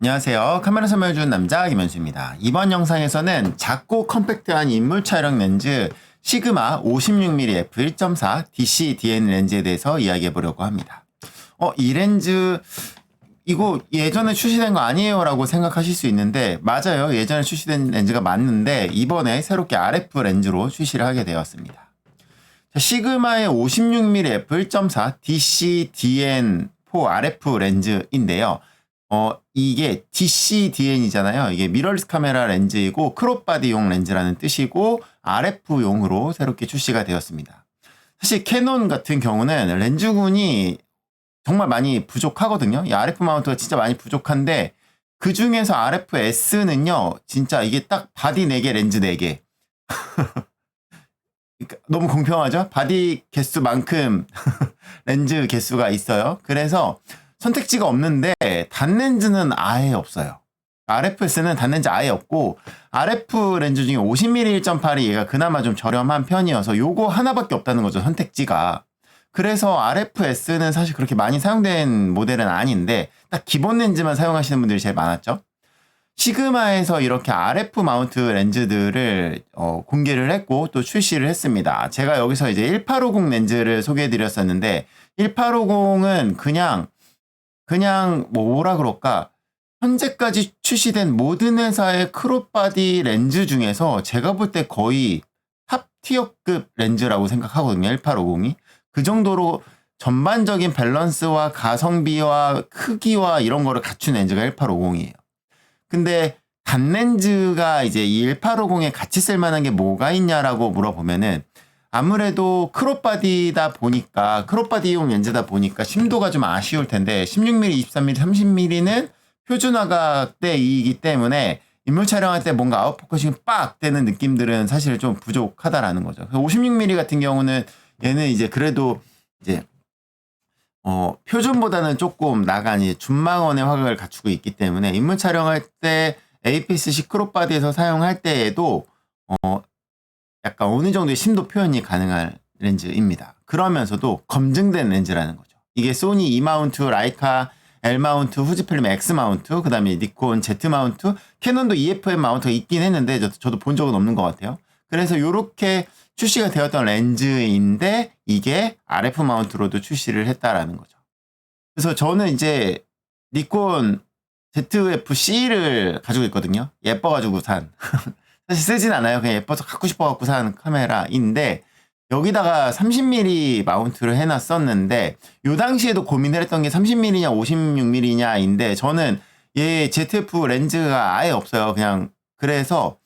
안녕하세요. 카메라 설명해주는 남자 김현수입니다. 이번 영상에서는 작고 컴팩트한 인물 촬영 렌즈 시그마 56mm f1.4 DC-DN 렌즈에 대해서 이야기해 보려고 합니다. 이 렌즈 이거 예전에 출시된 거 아니에요 라고 생각하실 수 있는데 맞아요. 예전에 출시된 렌즈가 맞는데 이번에 새롭게 RF 렌즈로 출시를 하게 되었습니다. 시그마의 56mm f1.4 DC-DN4 RF 렌즈인데요. 이게 DC-DN이잖아요. 이게 미러리스 카메라 렌즈이고 크롭바디용 렌즈라는 뜻이고 RF용으로 새롭게 출시가 되었습니다. 사실 캐논 같은 경우는 렌즈군이 정말 많이 부족하거든요. 이 RF 마운트가 진짜 많이 부족한데 그 중에서 RF-S는요. 진짜 이게 딱 바디 4개, 렌즈 4개. 그러니까 너무 공평하죠? 바디 개수만큼 렌즈 개수가 있어요. 그래서 선택지가 없는데 단렌즈는 아예 없어요. RF-S는 단렌즈 아예 없고 RF 렌즈 중에 50mm 1.8이 얘가 그나마 좀 저렴한 편이어서 요거 하나밖에 없다는 거죠. 선택지가. 그래서 RF-S는 사실 그렇게 많이 사용된 모델은 아닌데 딱 기본 렌즈만 사용하시는 분들이 제일 많았죠. 시그마에서 이렇게 RF 마운트 렌즈들을 공개를 했고 또 출시를 했습니다. 제가 여기서 이제 1850 렌즈를 소개해 드렸었는데 1850은 그냥 뭐라 그럴까 현재까지 출시된 모든 회사의 크롭바디 렌즈 중에서 제가 볼 때 거의 탑티어급 렌즈라고 생각하거든요. 1850이 그 정도로 전반적인 밸런스와 가성비와 크기와 이런 거를 갖춘 렌즈가 1850이에요. 근데 단렌즈가 이제 이 1850에 같이 쓸만한 게 뭐가 있냐라고 물어보면은 아무래도 크롭바디다 보니까 크롭바디용 렌즈다 보니까 심도가 좀 아쉬울 텐데 16mm, 23mm, 30mm는 표준화각대이기 때문에 인물 촬영할 때 뭔가 아웃포커싱 빡 되는 느낌들은 사실 좀 부족하다라는 거죠. 56mm 같은 경우는 얘는 이제 그래도 이제 표준보다는 조금 나간 준망원의 화각을 갖추고 있기 때문에 인물 촬영할 때 APS-C 크롭바디에서 사용할 때에도 약간 어느 정도의 심도 표현이 가능한 렌즈입니다. 그러면서도 검증된 렌즈라는 거죠. 이게 소니 E 마운트, 라이카 L 마운트, 후지필름 X 마운트, 그 다음에 니콘 Z 마운트, 캐논도 EFM 마운트가 있긴 했는데 저도 본 적은 없는 것 같아요. 그래서 이렇게 출시가 되었던 렌즈인데 이게 RF 마운트로도 출시를 했다라는 거죠. 그래서 저는 이제 니콘 ZF-C를 가지고 있거든요. 예뻐가지고 산. 사실 쓰진 않아요. 그냥 예뻐서 갖고 싶어갖고 산 카메라인데 여기다가 30mm 마운트를 해놨었는데 요 당시에도 고민을 했던 게 30mm냐 56mm냐인데 저는 얘 ZF 렌즈가 아예 없어요. 그냥 그래서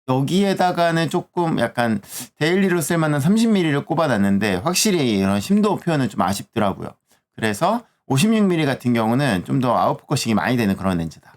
여기에다가는 조금 약간 데일리로 쓸만한 30mm를 꼽아놨는데 확실히 이런 심도 표현은 좀 아쉽더라고요. 그래서 56mm 같은 경우는 좀 더 아웃포커싱이 많이 되는 그런 렌즈다.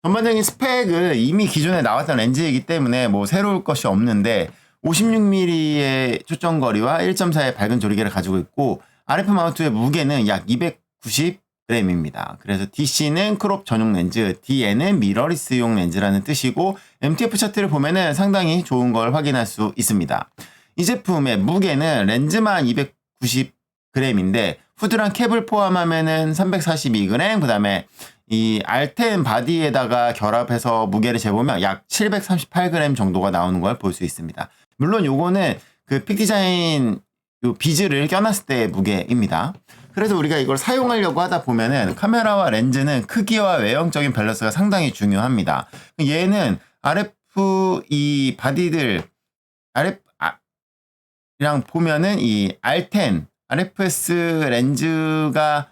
전반적인 스펙은 이미 기존에 나왔던 렌즈이기 때문에 뭐 새로울 것이 없는데 56mm의 초점거리와 1.4의 밝은 조리개를 가지고 있고 RF 마운트의 무게는 약 290g입니다. 그래서 DC는 크롭 전용 렌즈, DN은 미러리스용 렌즈라는 뜻이고 MTF 차트를 보면은 상당히 좋은 걸 확인할 수 있습니다. 이 제품의 무게는 렌즈만 290g인데 후드랑 캡을 포함하면은 342g, 그 다음에 이 R10 바디에다가 결합해서 무게를 재보면 약 738g 정도가 나오는 걸 볼 수 있습니다. 물론 요거는 그 픽디자인 요 비즈를 껴놨을 때의 무게입니다. 그래서 우리가 이걸 사용하려고 하다 보면은 카메라와 렌즈는 크기와 외형적인 밸런스가 상당히 중요합니다. 얘는 RF 이 바디들 RF랑 보면은 이 R10 RFS 렌즈가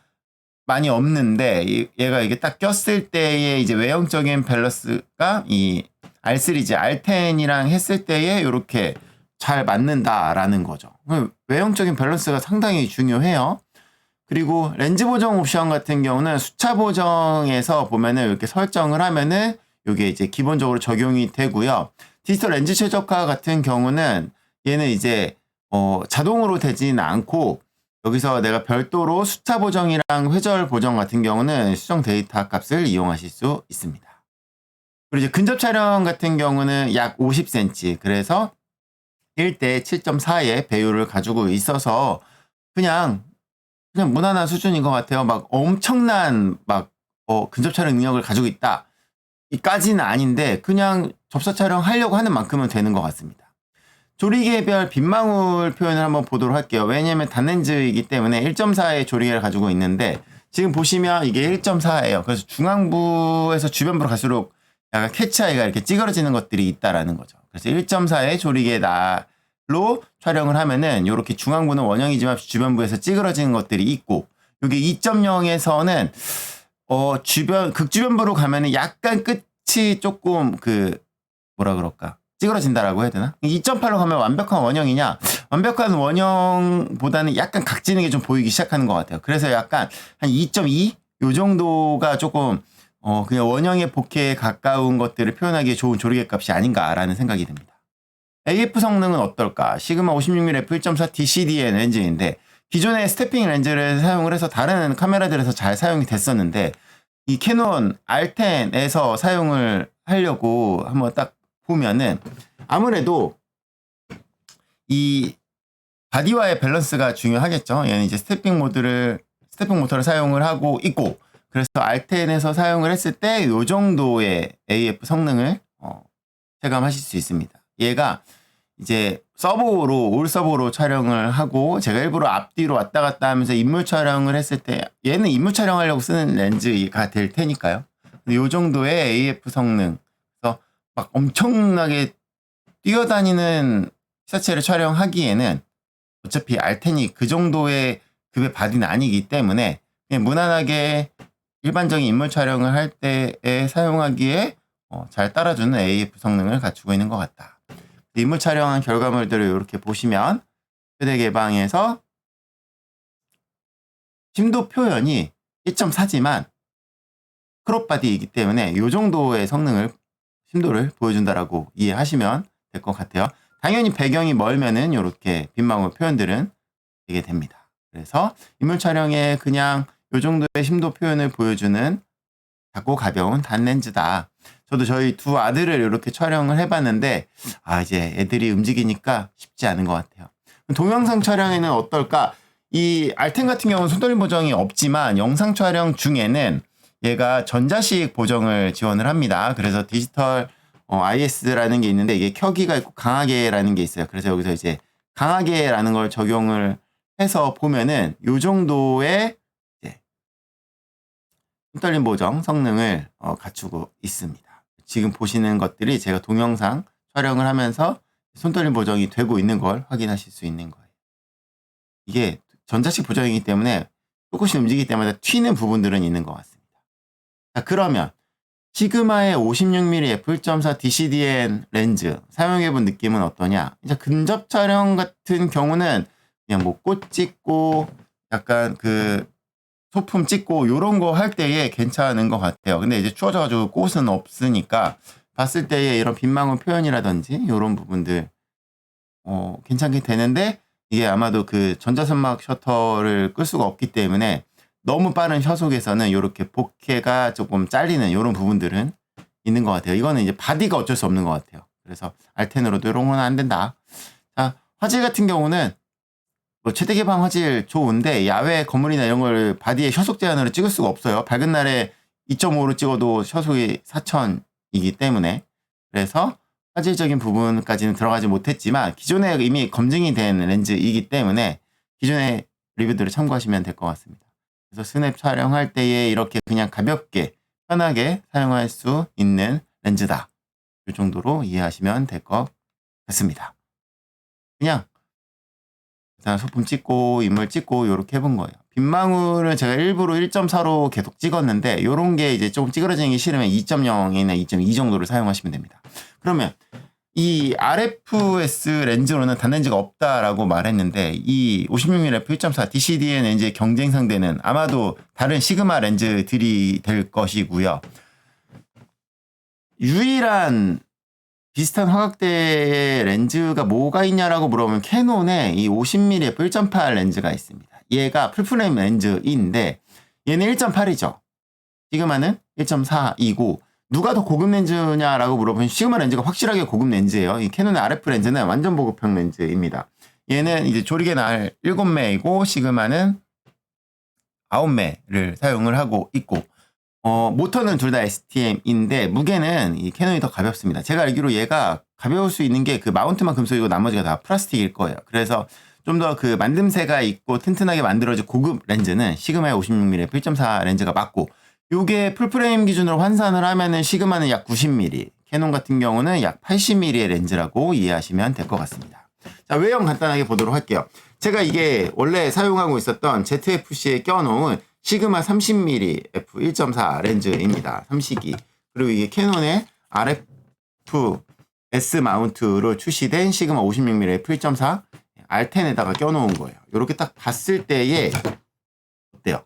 많이 없는데 얘가 이게 딱 꼈을 때의 이제 외형적인 밸런스가 이 R3지 R10이랑 했을 때에 이렇게 잘 맞는다라는 거죠. 외형적인 밸런스가 상당히 중요해요. 그리고 렌즈 보정 옵션 같은 경우는 수차 보정에서 보면은 이렇게 설정을 하면은 이게 이제 기본적으로 적용이 되고요. 디지털 렌즈 최적화 같은 경우는 얘는 이제 자동으로 되지는 않고 여기서 내가 별도로 수차 보정이랑 회절 보정 같은 경우는 수정 데이터 값을 이용하실 수 있습니다. 그리고 이제 근접 촬영 같은 경우는 약 50cm, 그래서 1대 7.4의 배율을 가지고 있어서 그냥 무난한 수준인 것 같아요. 막 엄청난 막 근접 촬영 능력을 가지고 있다. 이까지는 아닌데 그냥 접사 촬영하려고 하는 만큼은 되는 것 같습니다. 조리개별 빗망울 표현을 한번 보도록 할게요. 왜냐면 단렌즈이기 때문에 1.4의 조리개를 가지고 있는데 지금 보시면 이게 1.4예요. 그래서 중앙부에서 주변부로 갈수록 약간 캐치아이가 이렇게 찌그러지는 것들이 있다라는 거죠. 그래서 1.4의 조리개 날로 촬영을 하면은 이렇게 중앙부는 원형이지만 주변부에서 찌그러지는 것들이 있고 여기 2.0에서는 극주변부로 가면은 약간 끝이 조금 뭐라 그럴까? 찌그러진다라고 해야 되나? 2.8로 가면 완벽한 원형이냐? 완벽한 원형보다는 약간 각지는 게 좀 보이기 시작하는 것 같아요. 그래서 약간 한 2.2? 요 정도가 조금, 그냥 원형의 복해에 가까운 것들을 표현하기에 좋은 조리개 값이 아닌가라는 생각이 듭니다. AF 성능은 어떨까? 시그마 56mm f1.4 DCDN 렌즈인데, 기존의 스태핑 렌즈를 사용을 해서 다른 카메라들에서 잘 사용이 됐었는데, 이 캐논 R10에서 사용을 하려고 한번 딱 보면은 아무래도 이 바디와의 밸런스가 중요하겠죠. 얘는 이제 스태핑 모터를 사용을 하고 있고 그래서 R10에서 사용을 했을 때 이 정도의 AF 성능을 체감하실 수 있습니다. 얘가 이제 올 서버로 촬영을 하고 제가 일부러 앞뒤로 왔다 갔다 하면서 인물 촬영을 했을 때 얘는 인물 촬영하려고 쓰는 렌즈가 될 테니까요. 이 정도의 AF 성능 막 엄청나게 뛰어다니는 시사체를 촬영하기에는 어차피 R10이 그 정도의 급의 바디는 아니기 때문에 그냥 무난하게 일반적인 인물 촬영을 할 때에 사용하기에 잘 따라주는 AF 성능을 갖추고 있는 것 같다. 인물 촬영한 결과물들을 이렇게 보시면 최대 개방에서 심도 표현이 1.4지만 크롭 바디이기 때문에 이 정도의 심도를 보여준다라고 이해하시면 될 것 같아요. 당연히 배경이 멀면은 이렇게 빗망울 표현들은 되게 됩니다. 그래서 인물 촬영에 그냥 이 정도의 심도 표현을 보여주는 작고 가벼운 단렌즈다. 저도 저희 두 아들을 이렇게 촬영을 해봤는데 이제 애들이 움직이니까 쉽지 않은 것 같아요. 동영상 촬영에는 어떨까? 이 R10 같은 경우는 손떨림 보정이 없지만 영상 촬영 중에는 얘가 전자식 보정을 지원을 합니다. 그래서 디지털 IS라는 게 있는데 이게 켜기가 있고 강하게라는 게 있어요. 그래서 여기서 이제 강하게라는 걸 적용을 해서 보면은 요 정도의 손떨림 보정 성능을 갖추고 있습니다. 지금 보시는 것들이 제가 동영상 촬영을 하면서 손떨림 보정이 되고 있는 걸 확인하실 수 있는 거예요. 이게 전자식 보정이기 때문에 조금씩 움직이기 때문에 튀는 부분들은 있는 것 같습니다. 자, 그러면 시그마의 56mm f1.4 DCDN 렌즈 사용해본 느낌은 어떠냐? 이제 근접 촬영 같은 경우는 그냥 뭐 꽃 찍고 약간 소품 찍고 요런 거 할 때에 괜찮은 것 같아요. 근데 이제 추워져가지고 꽃은 없으니까 봤을 때의 이런 빗망울 표현이라든지 요런 부분들 괜찮게 되는데 이게 아마도 전자선막 셔터를 끌 수가 없기 때문에 너무 빠른 셔속에서는 이렇게 복해가 조금 잘리는 이런 부분들은 있는 것 같아요. 이거는 이제 바디가 어쩔 수 없는 것 같아요. 그래서 R10으로도 이런 건 안 된다. 자, 화질 같은 경우는 뭐 최대 개방 화질 좋은데 야외 건물이나 이런 걸 바디에 셔속 제한으로 찍을 수가 없어요. 밝은 날에 2.5로 찍어도 셔속이 4000이기 때문에 그래서 화질적인 부분까지는 들어가지 못했지만 기존에 이미 검증이 된 렌즈이기 때문에 기존의 리뷰들을 참고하시면 될 것 같습니다. 그래서 스냅 촬영할 때에 이렇게 그냥 가볍게 편하게 사용할 수 있는 렌즈다. 이 정도로 이해하시면 될 것 같습니다. 그냥 소품 찍고 인물 찍고 이렇게 해본 거예요. 빗망울은 제가 일부러 1.4로 계속 찍었는데 이런 게 이제 조금 찌그러지는 게 싫으면 2.0이나 2.2 정도를 사용하시면 됩니다. 그러면 이 RFS 렌즈로는 단렌즈가 없다라고 말했는데 이 56mm f1.4 DCDN 렌즈의 경쟁 상대는 아마도 다른 시그마 렌즈들이 될 것이고요. 유일한 비슷한 화각대의 렌즈가 뭐가 있냐라고 물어보면 캐논의 이 50mm f1.8 렌즈가 있습니다. 얘가 풀프레임 렌즈인데 얘는 1.8이죠. 시그마는 1.4이고 누가 더 고급 렌즈냐라고 물어보면 시그마 렌즈가 확실하게 고급 렌즈예요. 이 캐논의 RF 렌즈는 완전 보급형 렌즈입니다. 얘는 이제 조리개 날 7매이고 시그마는 9매를 사용을 하고 있고 모터는 둘 다 STM인데 무게는 이 캐논이 더 가볍습니다. 제가 알기로 얘가 가벼울 수 있는 게 그 마운트만 금속이고 나머지가 다 플라스틱일 거예요. 그래서 좀 더 그 만듦새가 있고 튼튼하게 만들어진 고급 렌즈는 시그마의 56mm f1.4 렌즈가 맞고, 요게 풀프레임 기준으로 환산을 하면은 시그마는 약 90mm, 캐논 같은 경우는 약 80mm의 렌즈라고 이해하시면 될 것 같습니다. 자, 외형 간단하게 보도록 할게요. 제가 이게 원래 사용하고 있었던 ZFC에 껴놓은 시그마 30mm f1.4 렌즈입니다. 3시기. 그리고 이게 캐논의 RF-S 마운트로 출시된 시그마 56mm f1.4 R10에다가 껴놓은 거예요. 이렇게 딱 봤을 때에 어때요?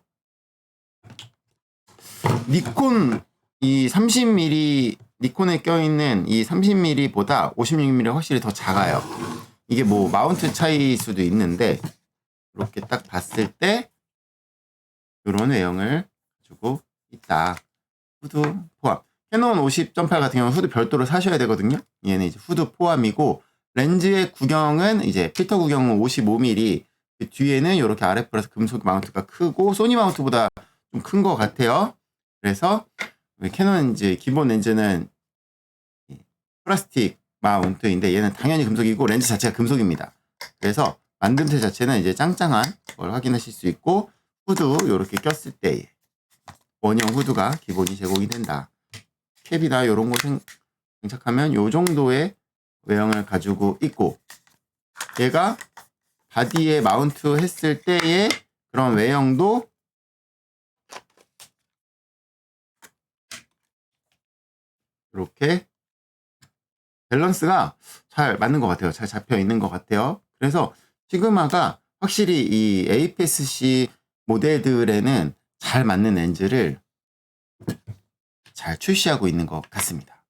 니콘 이 30mm 니콘에 껴있는 이 30mm보다 56mm 확실히 더 작아요. 이게 뭐 마운트 차이일 수도 있는데 이렇게 딱 봤을 때 이런 외형을 가지고 있다. 후드 포함. 캐논 50.8 같은 경우는 후드 별도로 사셔야 되거든요. 얘는 이제 후드 포함이고, 렌즈의 구경은 이제 필터 구경은 55mm. 그 뒤에는 이렇게 RF라서 금속 마운트가 크고 소니 마운트보다 좀 큰 것 같아요. 그래서 캐논 이제 기본 렌즈는 플라스틱 마운트인데 얘는 당연히 금속이고 렌즈 자체가 금속입니다. 그래서 만듦새 자체는 이제 짱짱한 걸 확인하실 수 있고, 후드 이렇게 꼈을 때 원형 후드가 기본이 제공이 된다. 캡이나 이런 거 장착하면 이 정도의 외형을 가지고 있고, 얘가 바디에 마운트 했을 때의 그런 외형도 이렇게 밸런스가 잘 맞는 것 같아요. 잘 잡혀 있는 것 같아요. 그래서 시그마가 확실히 이 APS-C 모델들에는 잘 맞는 렌즈를 잘 출시하고 있는 것 같습니다.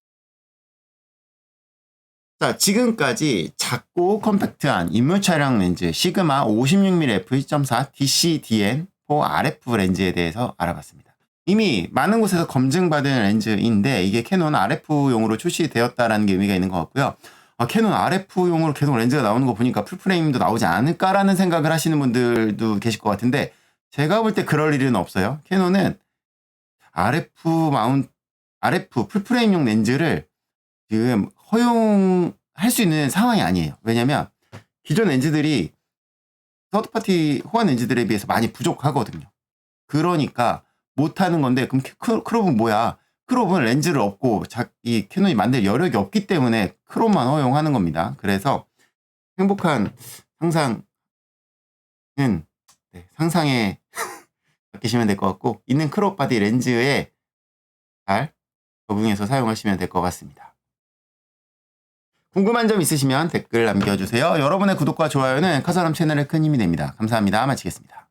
자, 지금까지 작고 컴팩트한 인물 촬영 렌즈 시그마 56mm f1.4 DC-DM4 RF 렌즈에 대해서 알아봤습니다. 이미 많은 곳에서 검증받은 렌즈인데 이게 캐논 RF용으로 출시되었다는 게 의미가 있는 것 같고요. 캐논 RF용으로 계속 렌즈가 나오는 거 보니까 풀프레임도 나오지 않을까라는 생각을 하시는 분들도 계실 것 같은데, 제가 볼 때 그럴 일은 없어요. 캐논은 RF 풀프레임용 렌즈를 지금 허용할 수 있는 상황이 아니에요. 왜냐면 기존 렌즈들이 서드파티 호환 렌즈들에 비해서 많이 부족하거든요. 그러니까 못하는 건데, 그럼 크롭은 뭐야? 크롭은 렌즈를 없고 이 캐논이 만들 여력이 없기 때문에 크롭만 허용하는 겁니다. 그래서 행복한 상상은 상상에 맡기시면 될 것 같고, 있는 크롭 바디 렌즈에 잘 적응해서 사용하시면 될 것 같습니다. 궁금한 점 있으시면 댓글 남겨주세요. 여러분의 구독과 좋아요는 카사람 채널에 큰 힘이 됩니다. 감사합니다. 마치겠습니다.